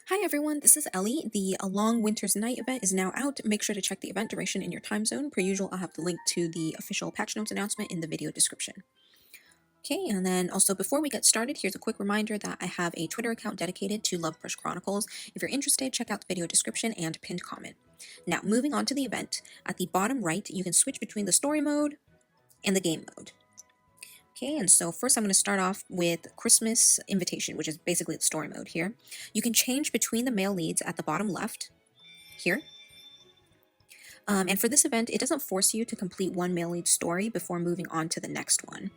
Hi everyone, this is Ellie. The A Long Winter's Night event is now out. Make sure to check the event duration in your time zone. Per usual, I'll have the link to the official patch notes announcement in the video description. Okay, and then also before we get started, here's a quick reminder that I have a Twitter account dedicated to Lovebrush Chronicles. If you're interested, check out the video description and pinned comment. Now, moving on to the event, at the bottom right, you can switch between the story mode and the game mode. Okay, and so first I'm going to start off with Christmas Invitation, which is basically the story mode here. You can change between the male leads at the bottom left here. And for this event, it doesn't force you to complete one male lead story before moving on to the next one.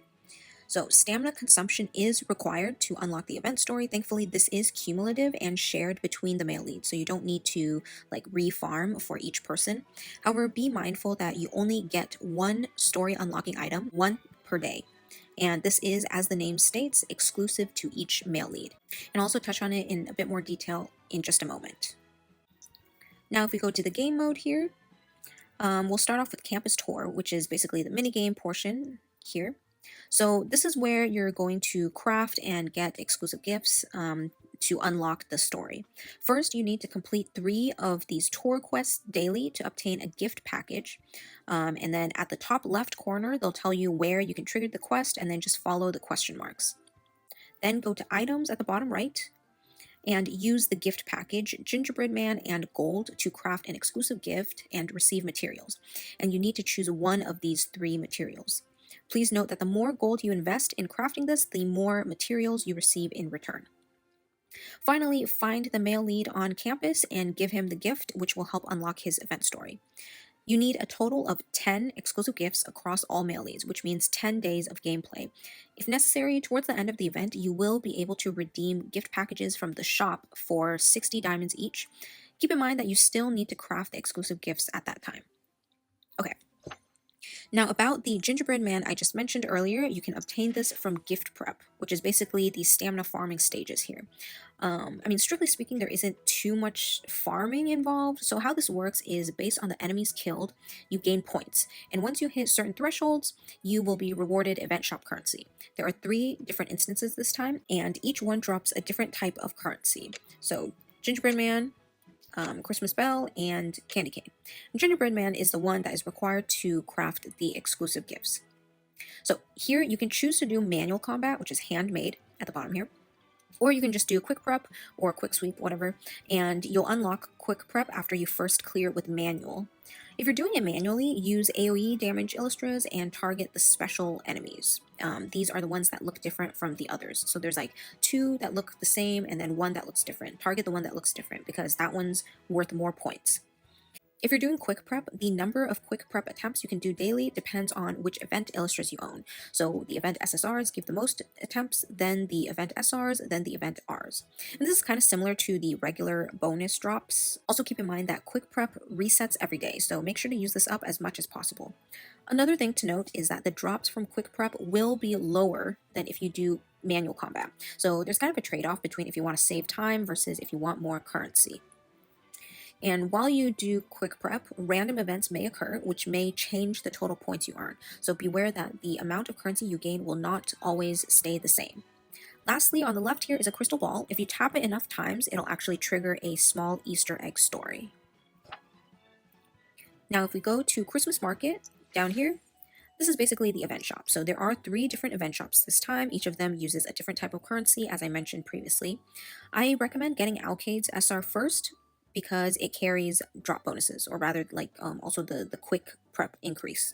So stamina consumption is required to unlock the event story. Thankfully, this is cumulative and shared between the male leads, so you don't need to like re-farm for each person. However, be mindful that you only get one story unlocking item, one per day. And this is, as the name states, exclusive to each male lead. And I'll also touch on it in a bit more detail in just a moment. Now, if we go to the game mode here, we'll start off with Campus Tour, which is basically the minigame portion here. So this is where you're going to craft and get exclusive gifts to unlock the story. First, you need to complete 3 of these tour quests daily to obtain a gift package. And then at the top left corner, they'll tell you where you can trigger the quest and then just follow the question marks. Then go to items at the bottom right and use the gift package, Gingerbread Man and Gold, to craft an exclusive gift and receive materials. And you need to choose one of these 3 materials. Please note that the more gold you invest in crafting this, the more materials you receive in return. Finally, find the male lead on campus and give him the gift, which will help unlock his event story. You need a total of 10 exclusive gifts across all male leads, which means 10 days of gameplay. If necessary, towards the end of the event, you will be able to redeem gift packages from the shop for 60 diamonds each. Keep in mind that you still need to craft the exclusive gifts at that time. Okay. Now, about the gingerbread man I just mentioned earlier, you can obtain this from gift prep, which is basically the stamina farming stages here. Strictly speaking, there isn't too much farming involved. So how this works is based on the enemies killed, you gain points. And once you hit certain thresholds, you will be rewarded event shop currency. There are 3 different instances this time, and each one drops a different type of currency. So gingerbread man, Christmas Bell, and Candy Cane. Gingerbread Man is the one that is required to craft the exclusive gifts. So here you can choose to do manual combat, which is handmade at the bottom here, or you can just do quick prep or quick sweep, whatever, and you'll unlock quick prep after you first clear with manual. If you're doing it manually, use AoE damage illustras and target the special enemies. These are the ones that look different from the others. So there's like 2 that look the same and then 1 that looks different. Target the one that looks different because that one's worth more points. If you're doing quick prep, the number of quick prep attempts you can do daily depends on which event illustras you own. So the event SSRs give the most attempts, then the event SRs, then the event Rs. And this is kind of similar to the regular bonus drops. Also keep in mind that quick prep resets every day, so make sure to use this up as much as possible. Another thing to note is that the drops from quick prep will be lower than if you do manual combat. So there's kind of a trade-off between if you want to save time versus if you want more currency. And while you do quick prep, random events may occur, which may change the total points you earn. So beware that the amount of currency you gain will not always stay the same. Lastly, on the left here is a crystal ball. If you tap it enough times, it'll actually trigger a small Easter egg story. Now, if we go to Christmas Market down here, this is basically the event shop. So there are 3 different event shops this time. Each of them uses a different type of currency, as I mentioned previously. I recommend getting Cael SSR first, because it carries drop bonuses, or rather also the quick prep increase.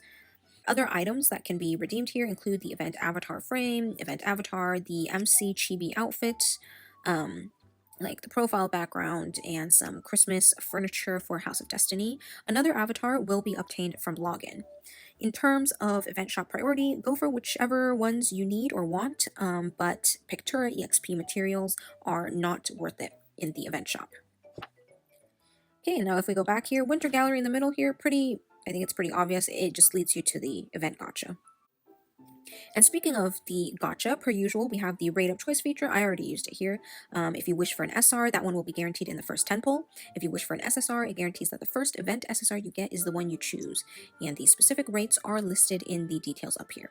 Other items that can be redeemed here include the event avatar frame, event avatar, the MC chibi outfit, like the profile background, and some Christmas furniture for House of Destiny. Another avatar will be obtained from login. In terms of event shop priority, go for whichever ones you need or want, but Pictura EXP materials are not worth it in the event shop. Okay, now if we go back here, Winter Gallery in the middle here, I think it's pretty obvious. It just leads you to the event gacha. And speaking of the gacha, per usual, we have the rate up choice feature. I already used it here. If you wish for an SR, that one will be guaranteed in the first 10 pull. If you wish for an SSR, it guarantees that the first event SSR you get is the one you choose. And the specific rates are listed in the details up here.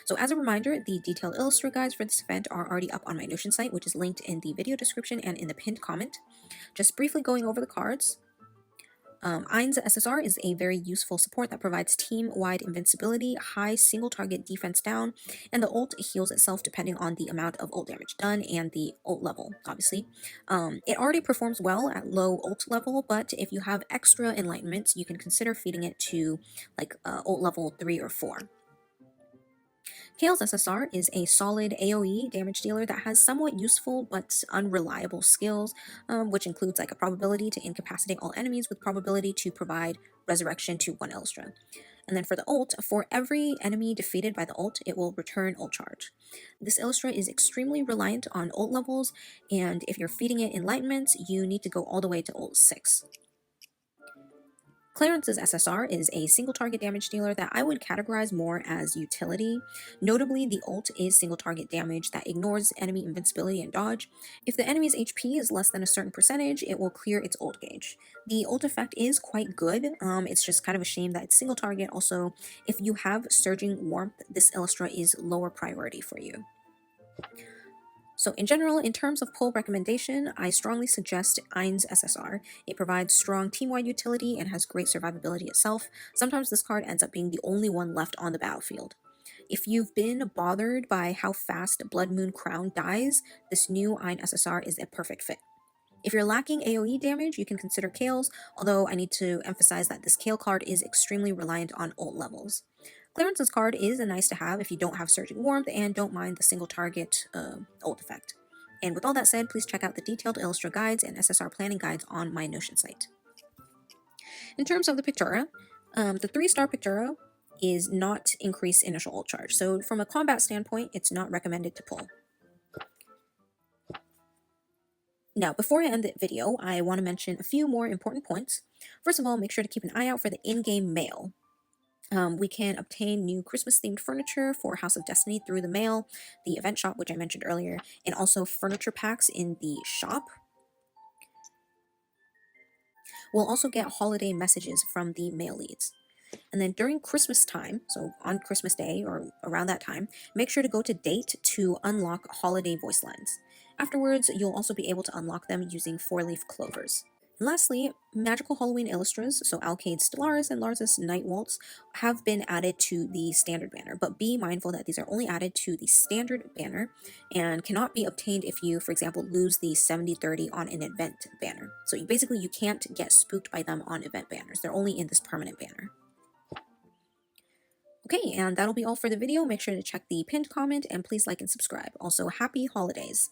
So as a reminder, the detailed Illustrator guides for this event are already up on my Notion site, which is linked in the video description and in the pinned comment. Just briefly going over the cards. Ayn SSR is a very useful support that provides team-wide invincibility, high single-target defense down, and the ult heals itself depending on the amount of ult damage done and the ult level, obviously. It already performs well at low ult level, but if you have extra enlightenments, you can consider feeding it to like ult level 3 or 4. Cael's SSR is a solid AoE damage dealer that has somewhat useful but unreliable skills, which includes like a probability to incapacitate all enemies with probability to provide resurrection to 1 Illustra. And then for the ult, for every enemy defeated by the ult, it will return ult charge. This Illustra is extremely reliant on ult levels, and if you're feeding it enlightenments, you need to go all the way to ult 6. Clarence's SSR is a single target damage dealer that I would categorize more as utility. Notably, the ult is single target damage that ignores enemy invincibility and dodge. If the enemy's HP is less than a certain percentage, it will clear its ult gauge. The ult effect is quite good, it's just kind of a shame that it's single target. Also, if you have Surging Warmth, this Illustra is lower priority for you. So in general, in terms of pull recommendation, I strongly suggest Ayn SSR. It provides strong team-wide utility and has great survivability itself. Sometimes this card ends up being the only one left on the battlefield. If you've been bothered by how fast Blood Moon Crown dies, this new Ayn SSR is a perfect fit. If you're lacking AoE damage, you can consider Cael's, although I need to emphasize that this Cael card is extremely reliant on ult levels. Clarence's card is a nice to have if you don't have Surging Warmth and don't mind the single target ult effect. And with all that said, please check out the detailed Illustra guides and SSR planning guides on my Notion site. In terms of the Pictura, the 3-star Pictura is not increased initial ult charge, so from a combat standpoint, it's not recommended to pull. Now, before I end the video, I want to mention a few more important points. First of all, make sure to keep an eye out for the in-game mail. We can obtain new Christmas-themed furniture for House of Destiny through the mail, the event shop, which I mentioned earlier, and also furniture packs in the shop. We'll also get holiday messages from the mail leads. And then during Christmas time, so on Christmas Day or around that time, make sure to go to Date to unlock holiday voice lines. Afterwards, you'll also be able to unlock them using 4-leaf clovers. And lastly, magical Halloween illustras, so Alkaid's Stellaris and Lovebrush Waltz, have been added to the standard banner, but be mindful that these are only added to the standard banner and cannot be obtained if you, for example, lose the 70/30 on an event banner. So you can't get spooked by them on event banners. They're only in this permanent banner. Okay, and that'll be all for the video. Make sure to check the pinned comment and please like and subscribe. Also, happy holidays!